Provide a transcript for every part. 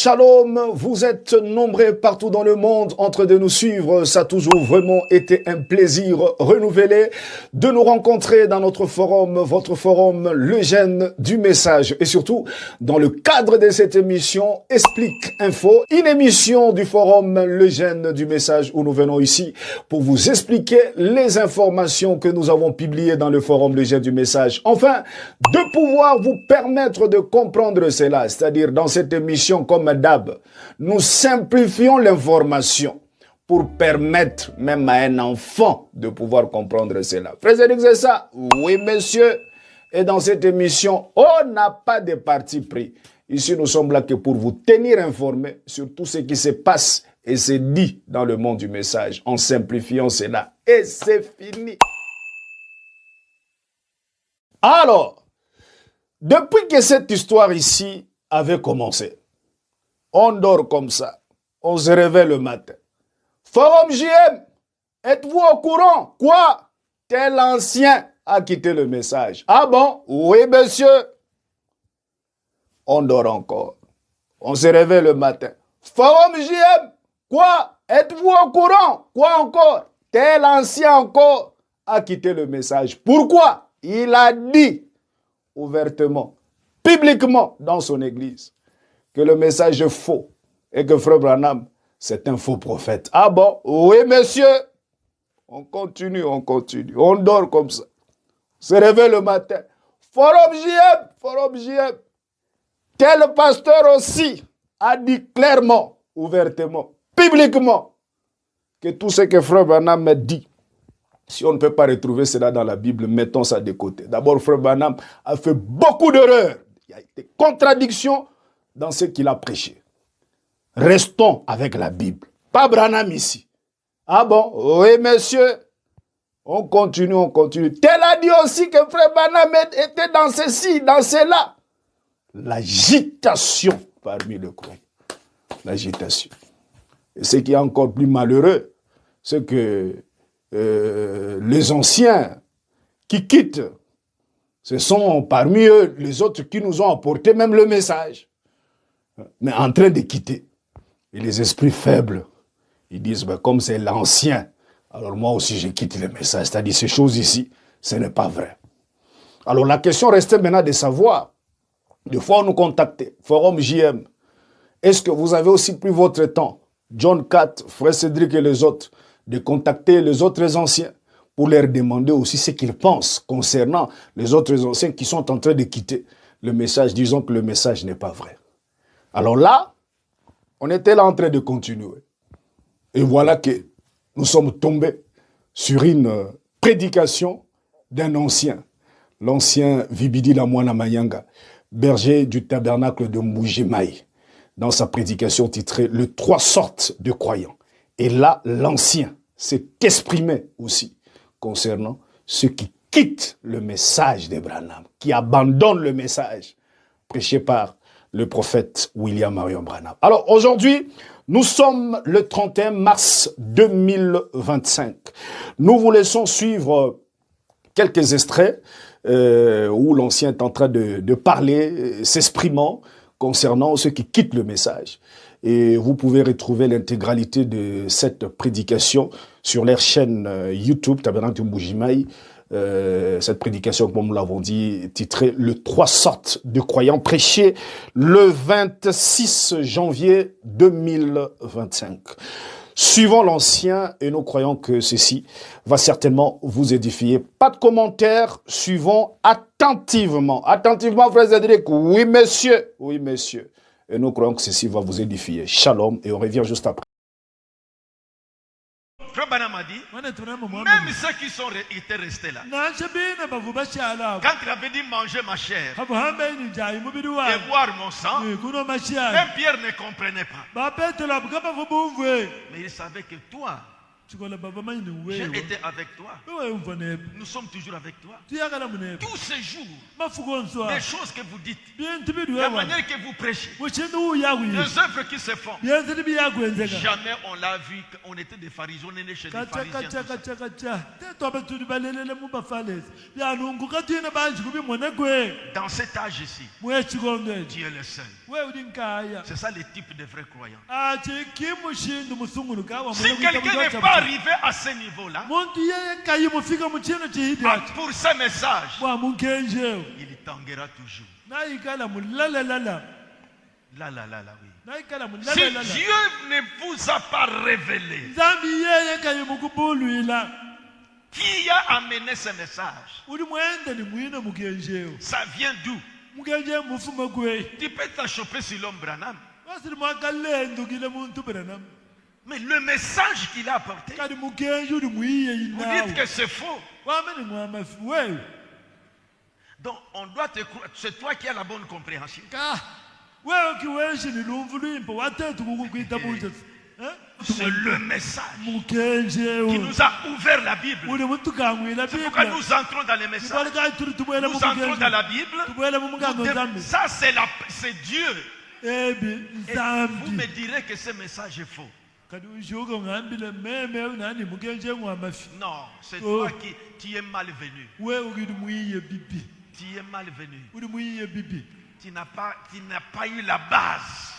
Shalom, vous êtes nombreux partout dans le monde en train de nous suivre. Ça a toujours vraiment été un plaisir renouvelé de nous rencontrer dans notre forum, votre forum, le gène du message. Et surtout, dans le cadre de cette émission, Explique Info, une émission du forum, le gène du message, où nous venons ici pour vous expliquer les informations que nous avons publiées dans le forum, le gène du message. Enfin, de pouvoir vous permettre de comprendre cela, c'est-à-dire dans cette émission, comme d'hab, nous simplifions l'information pour permettre même à un enfant de pouvoir comprendre cela. Frère, c'est ça? Oui, monsieur. Et dans cette émission, on n'a pas de parti pris. Ici, nous sommes là que pour vous tenir informés sur tout ce qui se passe et se dit dans le monde du message, en simplifiant cela. Et c'est fini. Alors, depuis que cette histoire ici avait commencé, on dort comme ça. On se réveille le matin. Forum JM, êtes-vous au courant? Quoi? Tel ancien a quitté le message. Ah bon? Oui, monsieur. On dort encore. On se réveille le matin. Forum JM, quoi? Êtes-vous au courant? Quoi encore? Tel ancien encore a quitté le message. Pourquoi? Il a dit ouvertement, publiquement dans son église, que le message est faux et que Frère Branham, c'est un faux prophète. Ah bon? Oui, monsieur. On continue. On dort comme ça. On se réveille le matin. Forum JM. Tel pasteur aussi a dit clairement, ouvertement, publiquement, que tout ce que Frère Branham a dit, si on ne peut pas retrouver cela dans la Bible, mettons ça de côté. D'abord, Frère Branham a fait beaucoup d'erreurs. Il y a des contradictions dans ce qu'il a prêché. Restons avec la Bible. Pas Branham ici. Ah bon? Oui, monsieur. On continue. Tel a dit aussi que Frère Branham était dans ceci, dans cela. L'agitation parmi le croyant. L'agitation. Et ce qui est encore plus malheureux, c'est que les anciens qui quittent, ce sont parmi eux les autres qui nous ont apporté même le message. Mais en train de quitter. Et les esprits faibles, ils disent, ben, comme c'est l'ancien, alors moi aussi je quitte le message. C'est-à-dire ces choses ici, ce n'est pas vrai. Alors la question restait maintenant de savoir, des fois on nous contactait, Forum JM, est-ce que vous avez aussi pris votre temps, John 4, Frère Cédric et les autres, de contacter les autres anciens pour leur demander aussi ce qu'ils pensent concernant les autres anciens qui sont en train de quitter le message, disons que le message n'est pas vrai. Alors là, on était là en train de continuer. Et voilà que nous sommes tombés sur une prédication d'un ancien, l'ancien Vibidi Lamoina Mayanga, berger du tabernacle de Mbujimayi, dans sa prédication titrée « Les trois sortes de croyants ». Et là, l'ancien s'est exprimé aussi concernant ceux qui quittent le message de Branham, qui abandonnent le message prêché par le prophète William Marion Branham. Alors aujourd'hui, nous sommes le 31 mars 2025. Nous vous laissons suivre quelques extraits où l'ancien est en train de parler, s'exprimant concernant ceux qui quittent le message. Et vous pouvez retrouver l'intégralité de cette prédication sur leur chaîne YouTube, Tabernacle de Mbujimayi. Cette prédication, comme nous l'avons dit, titrée « Les trois sortes de croyants », prêchée le 26 janvier 2025. Suivons l'ancien et nous croyons que ceci va certainement vous édifier. Pas de commentaires, suivons attentivement. Attentivement, frère Cédric. Oui, monsieur. Oui, monsieur. Et nous croyons que ceci va vous édifier. Shalom, et on revient juste après. Frère Branham a dit, même ceux qui étaient restés là, quand il avait dit manger ma chair et boire mon sang, même Pierre ne comprenait pas. Mais il savait que toi, j'ai été avec toi. Nous sommes toujours avec toi. Tous ces jours, les choses que vous dites, la manière que vous prêchez, les œuvres qui se font, jamais on l'a vu. On était des pharisiens, on est nés chez les pharisiens. Dans cet âge ici, Dieu est le seul. C'est ça le type de vrais croyants. Si quelqu'un n'est pas arrivé à ce niveau-là, pour ce message, il tanguera toujours. Oui. Si Dieu ne vous a pas révélé qui a amené ce message, ça vient d'où? Tu peux t'achoper sur l'homme Branham, mais le message qu'il a apporté, vous dites que c'est faux. Donc on doit te croire. C'est toi qui as la bonne compréhension. C'est le message qui nous a ouvert la Bible. C'est pourquoi nous entrons dans les messages. Nous entrons dans la Bible. Ça, c'est Dieu. Et vous me direz que ce message est faux. Non, c'est toi qui es malvenu. Tu es malvenu. Tu n'as pas eu la base.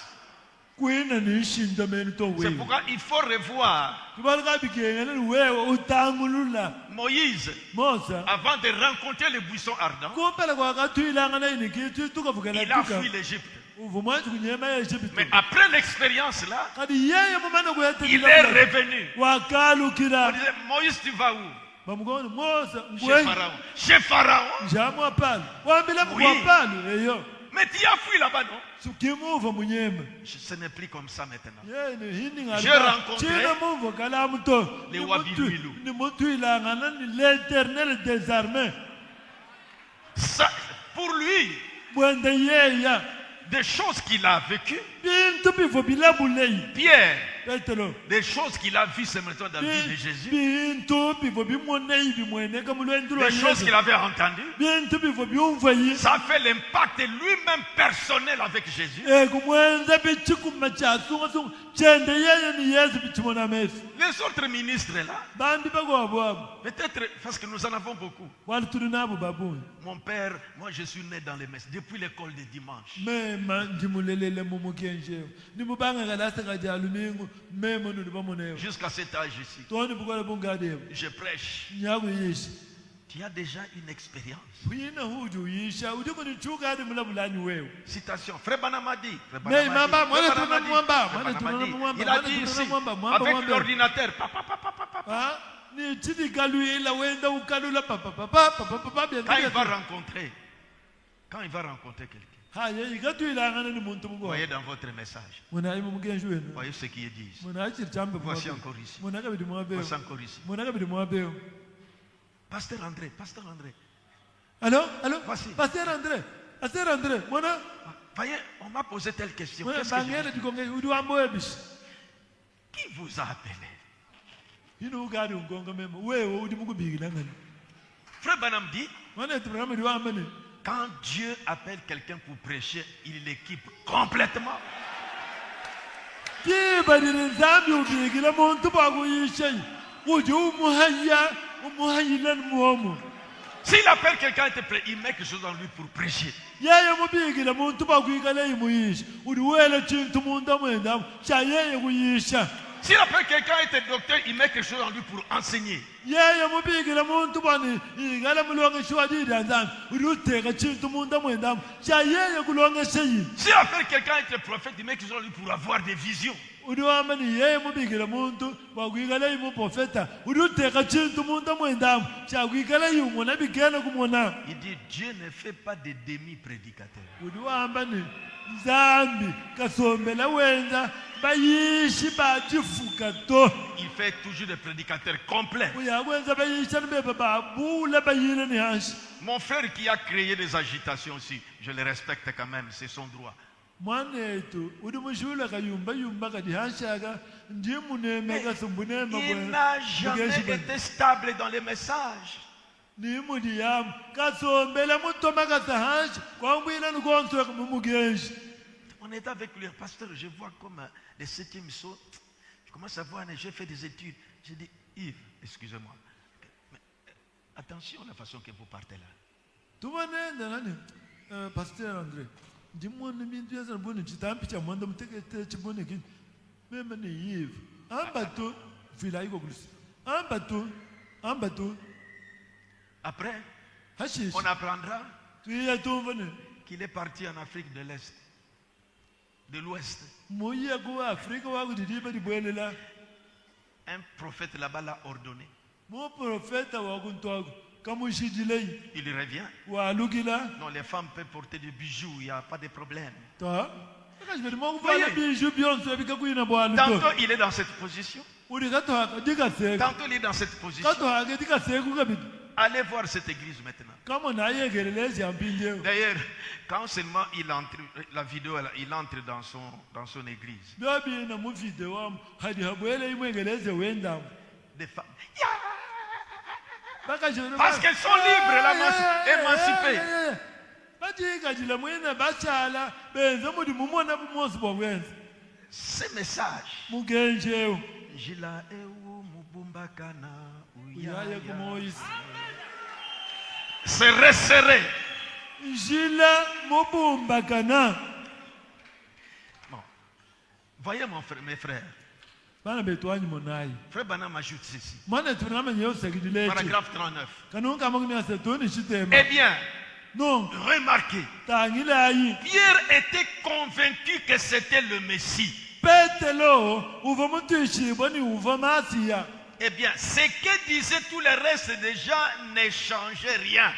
C'est pourquoi il faut revoir Moïse avant de rencontrer le buisson ardent. Il a fui l'Égypte. Mais après l'expérience là, il est revenu. On disait, Moïse, tu vas où? Chez Pharaon. Oui. Mais tu as fui là-bas, non? Ce n'est plus comme ça maintenant. J'ai rencontré les Wabiluilu. L'éternel des armées. Pour lui, des choses qu'il a vécues, Pierre, des choses qu'il a vues ce matin dans la vie de Jésus, des choses qu'il avait entendues, ça fait l'impact lui-même personnel avec Jésus. Les autres ministres là, peut-être parce que nous en avons beaucoup. Mon père, moi je suis né dans les messes depuis l'école de dimanche. Jusqu'à cet âge ici, je prêche. Tu as déjà une expérience. Citation. Frère Branham a dit. Il a dit ici, avec l'ordinateur. Quand il va rencontrer quelqu'un, voyez dans votre message, voyez ce qui est dit ici. Voici encore ici. Voici encore ici. Pasteur André. Allô? Voici. Pasteur André. Voyez, on m'a posé telle question. Qui vous a appelé? Frère Branham dit, quand Dieu appelle quelqu'un pour prêcher, il l'équipe complètement. S'il appelle quelqu'un à être prêt, il met quelque chose en lui pour prêcher. S'il appelle quelqu'un à être docteur, il met quelque chose en lui pour enseigner. S'il appelle quelqu'un à être prophète, il met quelque chose en lui pour avoir des visions. Il dit Dieu ne fait pas de demi-prédicateurs. Il fait toujours des prédicateurs complets. Mon frère qui a créé des agitations aussi, je le respecte quand même, c'est son droit. Mais il n'a jamais été stable dans les messages. On est avec lui, pasteur, je vois comme les 7e saut. Je commence à voir, j'ai fait des études. J'ai dit, Yves, excusez-moi. Mais attention à la façon que vous partez là. Pasteur André. ndimone bintu yazanibona chitambi cha mwanda mutekete chibonekini meme ni yivu amba tu vila iko kulisi amba tu Après, hashish on apprendra tuya tumvone qu'il est parti en Afrique de l'Est, de l'Ouest. moya ku Afrika wa kudidiba dibwelela Un prophète là-bas l'a ordonné. mo profeta wa kuntwago kamushidilei Il revient. wa lukila Non, les femmes peuvent porter des bijoux, il n'y a pas de problème. ta akashibedi mo kuvala biju bionso bikakuina bwalu Tantôt il est dans cette position, uri katwa dikaseka tantôt il est dans cette position. katwa ke dikaseka kabidi Allez voir cette église maintenant. kama naye gelelezi ampinje D'ailleurs, quand seulement il entre, la vidéo, il entre dans son église. babi na mu video am hadi habwele imwe geleze wenda Des femmes. parce qu'elles sont libres, émancipées. batikajila mwina bachala benza mudi mumona bumosi bokwenza Ce message. mugenjewo Jila ewu mubumbakana uyaye kumoyisi se resserrer. njila mubumbakana. Bon. Voyez mes frères. Bana betwanyi monayi Frère Branham ajoute ceci. mwana tunamanya usekidile Paragraphe 39. kanunga makumi asetoni shitema Eh bien, non remarquez, tangilayi Pierre était convaincu que c'était le Messie. petelo uva mutishibwa ni uva masiya. Eh bien, ce que disaient tous les restes des gens ne changeait rien.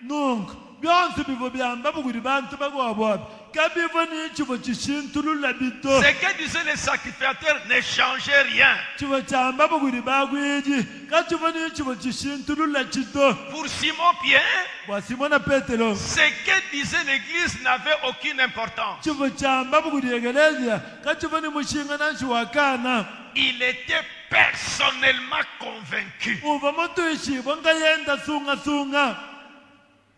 donc byonse bivo byamba bukudi bantu bakwabwabi kabivo ni chivo chishintulula bito Ce que disaient les sacrificateurs ne changeait rien. chivo chamba bukudi bakwiji kachivo ni chivo chishintulula chito Pour Simon Pierre, bwasimona petelo ce que disait l'Église n'avait aucune importance. chivo chamba bukudi egelezia kachivo ni mushinga nachiwakana Il était personnellement convaincu. uva mutishibwa ngayenda sunga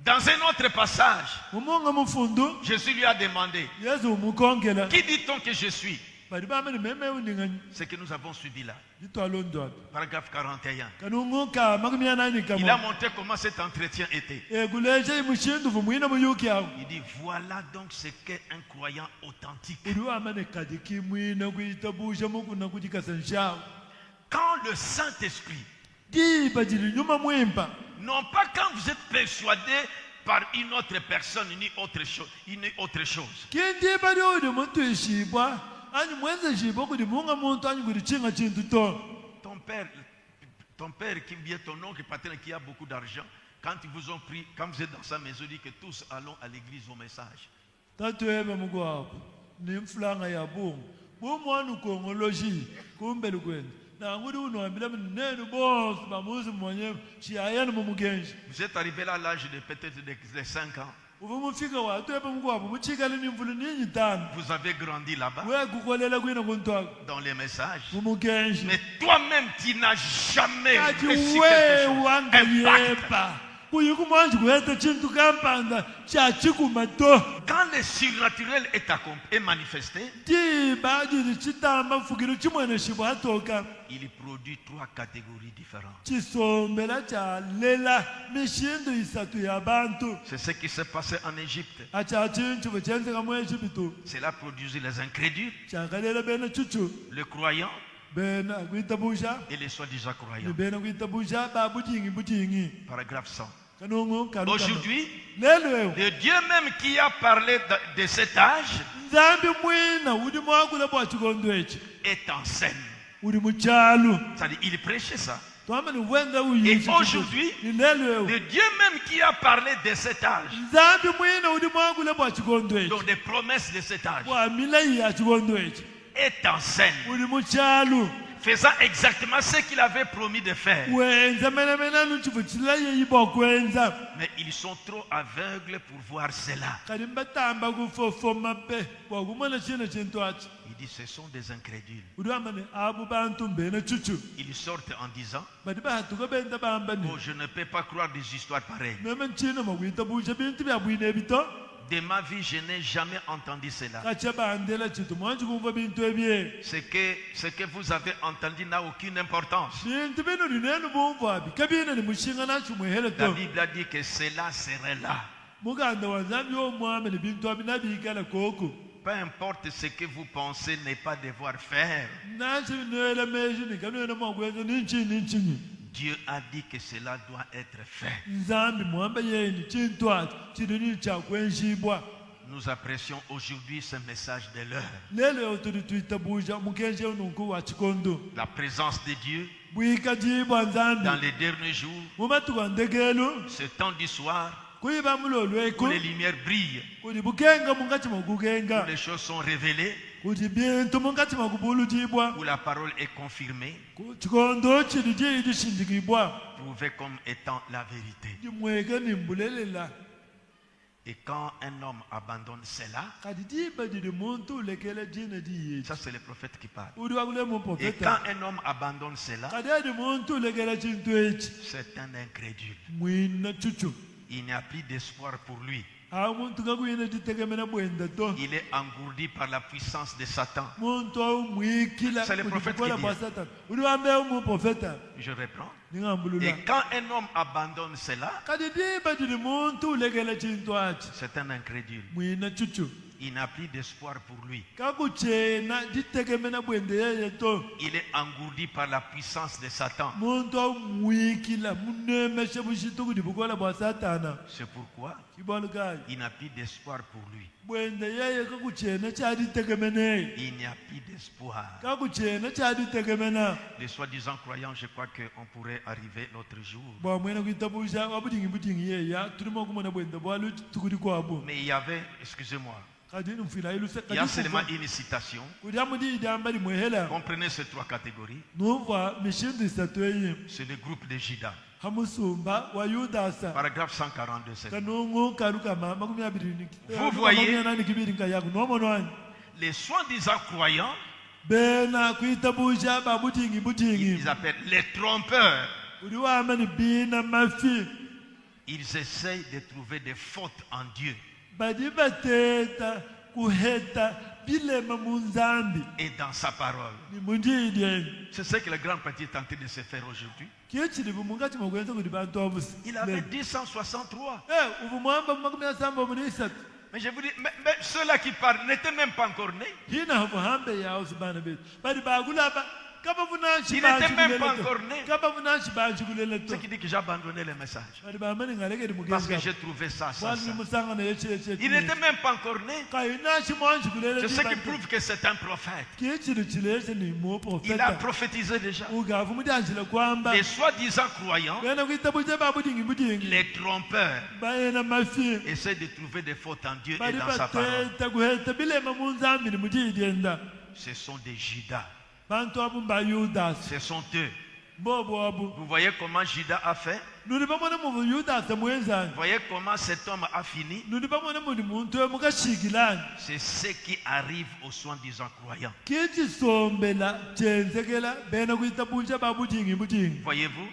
Dans un autre passage, umunga mufundu Jésus lui a demandé, yesu umukongela qui dit-on que je suis? bali bamene meme uningani Ce que nous avons suivi là. litwalondwapi Paragraphe 41. kanunguka makumi anani Il a kamo montré comment cet entretien était. eguleje imushindu vumwina muyuki awo Il dit, voilà donc ce qu'est un croyant authentique. uliwamane kadi kimwina kuitabusha mukuna kujikasanshawo Quand le Saint-Esprit, diba jili nyuma mwimba non pas quand vous êtes persuadé par une autre personne, une autre chose. kindiba lyoli muntu ishibwa ani mwenze shibwa kudi munga muntu ani kudi chinga chintu to Ton père qui vient, ton oncle paternel qui a beaucoup d'argent, quand ils vous ont pris, quand vous êtes dans sa maison, il dit que tous allons à l'église au message. tatwebe mukwapo ni mfulanga ya bungu bumwana ukongoloshi kumbe lukwenda nangudi unohambila mnenu bonse bamuzi mwenyewe shiyayani mumugenji Vous êtes arrivé là à l'âge de peut-être de 5 ans. uva mufika watwebe mukwapo muchikali ni mvulu ninyi tano Vous avez grandi là-bas, wekukolela kwina kuntwako dans les messages. mumugenji Mais toi-même, tu n'as jamais kati reçu quelque chose. wewanga Impact. yepa kuyikumanje kuheta chintu kampanda chachikuma to Quand le surnaturel est manifesté, tiba jili chitamba mfukiro chimwene shibwa hatoka il produit 3 catégories différentes. chisombela chalela mishindu isatu ya bantu C'est ce qui s'est passé en Égypte. acha chintu bachenzeka mu Egyptu Cela produisit les incrédules, chakalela bena chuchu le croyant bena kuitabusha et les soi-disant ni croyants. bena kuitabusha bujingi Paragraphe 100. kanungu kanungu Aujourd'hui, lelo le Dieu même qui a parlé de cet âge nzambi mwina udi mwakula bwa chikondo echi est en scène. udi muchalu C'est-à-dire, il prêchait ça. twamani wenga Et uyichi aujourd'hui, lelo le Dieu même qui a parlé de cet âge, nzambi mwina udi mwakula bwa chikondo echi donc des promesses de cet âge, bwa milayi ya chikondo echi est en scène, udi muchalu faisant exactement ce qu'il avait promis de faire. wenza menemena nuchivu chilayi yibo kwenza Mais ils sont trop aveugles pour voir cela. kali mbatamba kufofoma pe bwakumona china chintu achi Il dit, ce sont des incrédules. udi amane abu bantu mbena chuchu Ils sortent en disant, bati bahatuka benda bambani oh, je ne peux pas croire des histoires pareilles. meme nchina makuitabusha bintu byabwine ebito De ma vie, je n'ai jamais entendu cela. kacha bandela chitu mwanji kumva bintu ebye Ce que vous avez entendu n'a aucune importance. bintu bino linenu bumvabi kabina ni mushinga nachi La mwehereto Bible a dit que cela serait là. Peu importe ce que vous pensez ne pas devoir faire. Dieu a dit que cela doit être fait. Nous apprécions aujourd'hui ce message de l'heure. La présence de Dieu dans les derniers jours, ce temps du soir, où les lumières brillent, où les choses sont révélées, où la parole est confirmée, prouvée comme étant la vérité. Et quand un homme abandonne cela, ça c'est le prophète qui parle. Et quand un homme abandonne cela, c'est un incrédule. Il n'y a plus d'espoir pour lui. Il est engourdi par la puissance de Satan. C'est le prophète qui dit. Je reprends. Et quand un homme abandonne cela, c'est un incrédule. Il n'a plus d'espoir pour lui. Il est engourdi par la puissance de Satan. C'est pourquoi il n'a plus d'espoir pour lui. Il n'y a plus d'espoir. Les soi-disant croyants, je crois qu'on pourrait arriver l'autre jour. Mais il y avait, excusez-moi, il y a seulement une citation. Comprenez ces trois catégories. C'est le groupe de Judas. Paragraphe 142. Vous voyez, les soi-disant croyants, ils appellent les trompeurs. Ils essayent de trouver des fautes en Dieu. Et dans sa parole. C'est ce que le grand petit est tenté de se faire aujourd'hui. Il avait 1063. Mais je vous dis, mais ceux-là qui parlent n'étaient même pas encore nés. Il n'était même pas encore né. Ce qui dit que j'ai abandonné le message. Parce que j'ai trouvé ça. Il n'était même pas encore né. C'est ce qui prouve que c'est un prophète. Il a prophétisé déjà. Les soi-disant croyants, les trompeurs, essaient de trouver des fautes en Dieu et dans sa parole. Ce sont des Judas. Ce sont eux. Vous voyez comment Judas a fait? Vous voyez comment cet homme a fini? C'est ce qui arrive aux soi-disant croyants. Voyez-vous?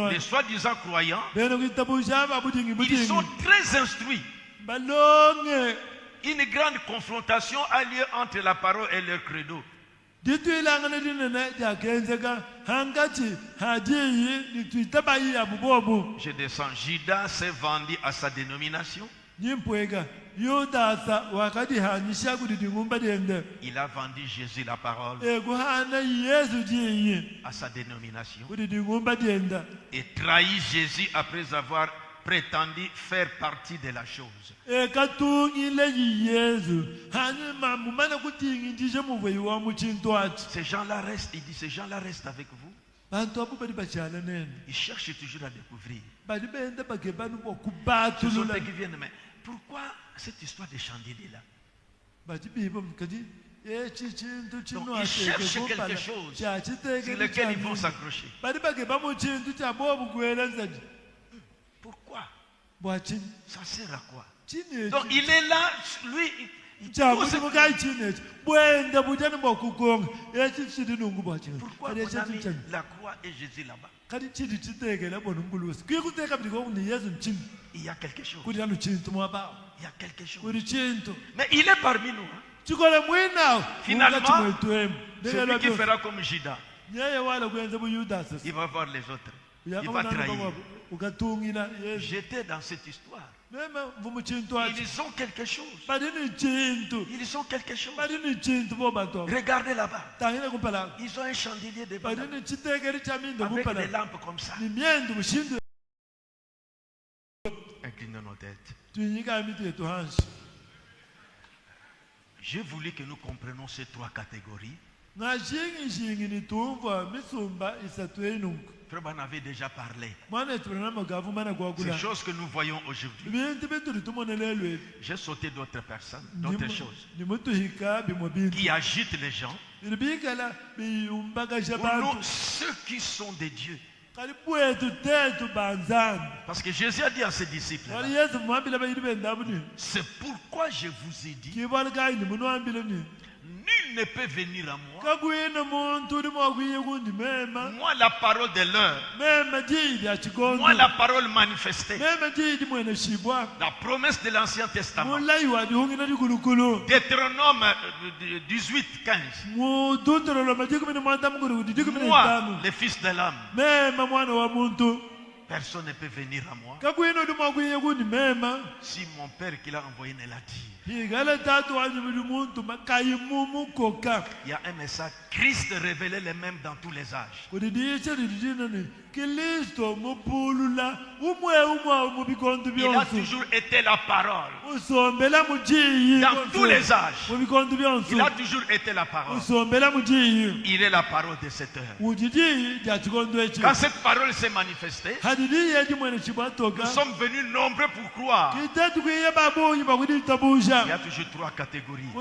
Les soi-disant croyants, ils sont très instruits. Une grande confrontation a lieu entre la parole et leur credo. Je descends. Judas s'est vendu à sa dénomination. Il a vendu Jésus la parole à sa dénomination et trahi Jésus après avoir prétendu faire partie de la chose. Ces gens-là restent, il dit, ces gens-là restent avec vous. Ils cherchent toujours à découvrir. Ce sont ceux qui viennent, mais pourquoi cette histoire de chandelier-là? Donc ils cherchent quelque chose sur lequel ils vont s'accrocher. Pourquoi? Ça sert à quoi? Donc il est là, lui. Pourquoi on a mis la croix et Jésus là-bas? Il y a quelque chose. Il y a quelque chose. Mais il est parmi nous. Finalement, c'est lui qui fera comme Judas. Il va voir les autres. Il va trahir. J'étais dans cette histoire. Ils ont quelque chose. Ils ont quelque chose. Regardez là-bas. Ils ont un chandelier devant avec des lampes comme ça. Inclinons nos têtes. J'ai voulu que nous comprenions ces trois catégories. Frère Ben avait déjà parlé. Ces choses que nous voyons aujourd'hui. J'ai sauté d'autres personnes, d'autres choses qui agitent les gens. Pour nous, ceux qui sont des dieux. Parce que Jésus a dit à ses disciples, c'est pourquoi je vous ai dit, nul ne peut venir à moi. Moi, la parole de l'heure. Moi, la parole manifestée. La promesse de l'Ancien Testament. Deutéronome 18, 15. Moi, le Fils de l'homme. Personne ne peut venir à moi si mon Père qui l'a envoyé ne l'a dit. Il y a un message. Christ révélait les mêmes dans tous les âges. Il a toujours été la parole. Dans tous les âges. Il a toujours été la parole. Il est la parole de cette heure. Quand cette parole s'est manifestée, nous sommes venus nombreux pour croire. Il y a toujours trois catégories. Il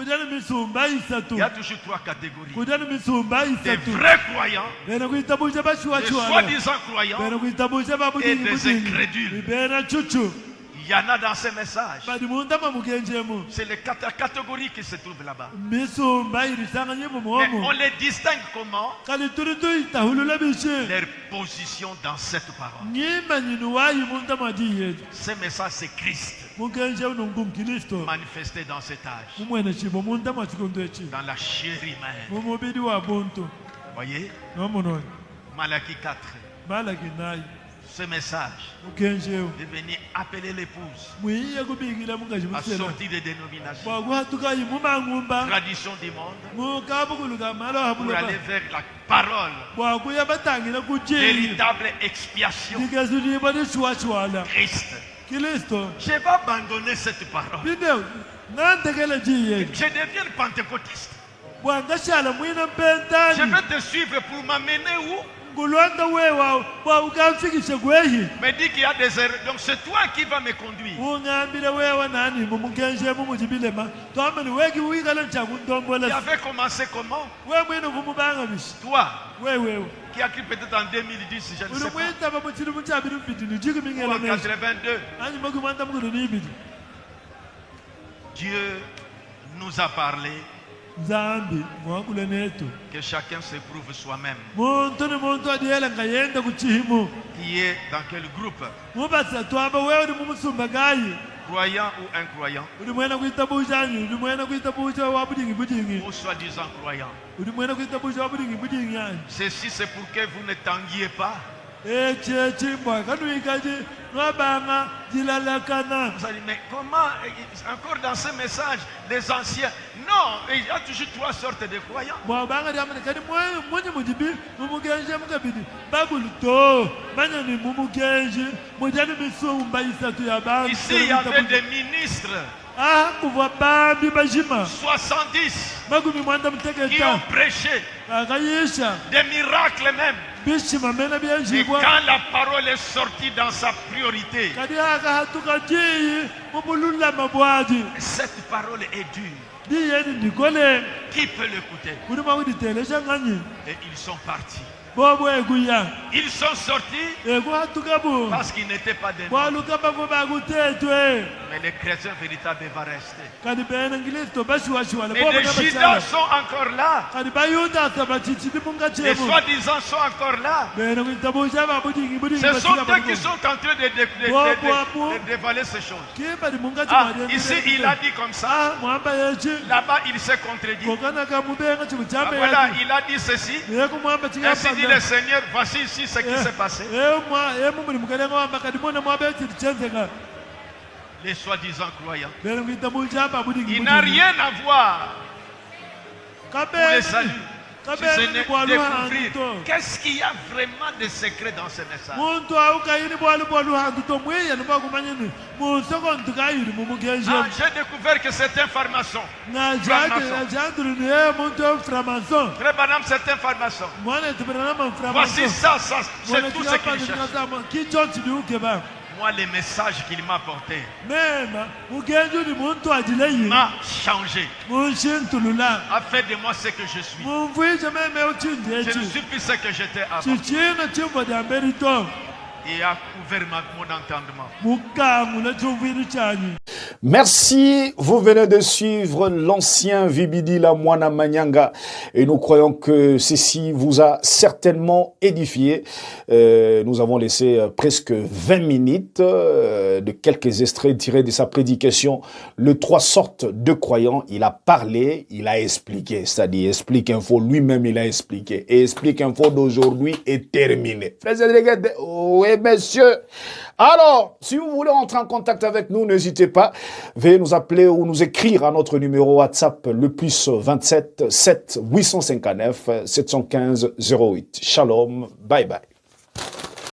y a toujours trois catégories. Des vrais croyants, des soi-disant croyants et des incrédules. Il y en a dans ces messages. C'est les catégories qui se trouvent là-bas. Mais on les distingue comment? Leur position dans cette parole. Ce message, c'est Christ manifesté dans cet âge, dans la chair humaine. Voyez? Malachie 4. Ce message de venir appeler l'épouse à sortir des dénominations, tradition du monde, pour aller vers la parole, véritable expiation. Christ. Je vais abandonner cette parole. Je deviens pentecôtiste. Je vais te suivre pour m'amener où? Mais dis qu'il y a des erreurs. Donc c'est toi qui vas me conduire. Tu avais commencé comment? Toi qui a écrit peut-être en 2010, je ne sais pas. Ou en 82. Dieu nous a parlé. Que chacun s'éprouve soi-même. Qui est dans quel groupe? Croyant ou incroyant? Ou soi-disant croyant? Ceci c'est pour que vous ne tanguiez pas. Vous allez dire, mais comment, encore dans ce message, les anciens? Non, il y a toujours trois sortes de croyants. Ici, il y avait des ministres. 70 qui ont prêché des miracles même. Et quand la parole est sortie dans sa priorité, cette parole est dure. Qui peut l'écouter? Et ils sont partis. Ils sont sortis parce qu'ils n'étaient pas des nôtres. Mais les chrétiens véritables vont rester. Mais les Judas sont encore là. Les soi-disant sont encore là. Ce sont eux qui sont en train de dévaler ces choses. Ah, ici il a dit comme ça. Là-bas il s'est contredit. Ah, voilà, il a dit ceci. Ainsi dit le Seigneur, voici ici ce qui s'est passé. les soi-disant croyants. Il n'a rien à voir pour le salut. Si ce n'est découvrir qu'est-ce qu'il y a vraiment de secret dans ce message. J'ai découvert que c'est un franc-maçon. Très madame, c'est un franc-maçon. Voici ça, c'est tout ce qu'il cherche. Moi, les messages qu'il m'a apportés m'a changé, a fait de moi ce que je suis. Je ne suis plus ce que j'étais avant. Et a ouvert mon entendement. Merci, vous venez de suivre l'ancien Vibidi Lamwana Manyanga et nous croyons que ceci vous a certainement édifié. Nous avons laissé presque 20 minutes de quelques extraits tirés de sa prédication. Le 3 sortes de croyants, il a parlé, il a expliqué, c'est-à-dire Explique Info, lui-même il a expliqué. Et Explique Info d'aujourd'hui est terminé. Oui, messieurs. Alors, si vous voulez entrer en contact avec nous, n'hésitez pas. Veuillez nous appeler ou nous écrire à notre numéro WhatsApp, le plus 27 7 859 715 08. Shalom, bye bye.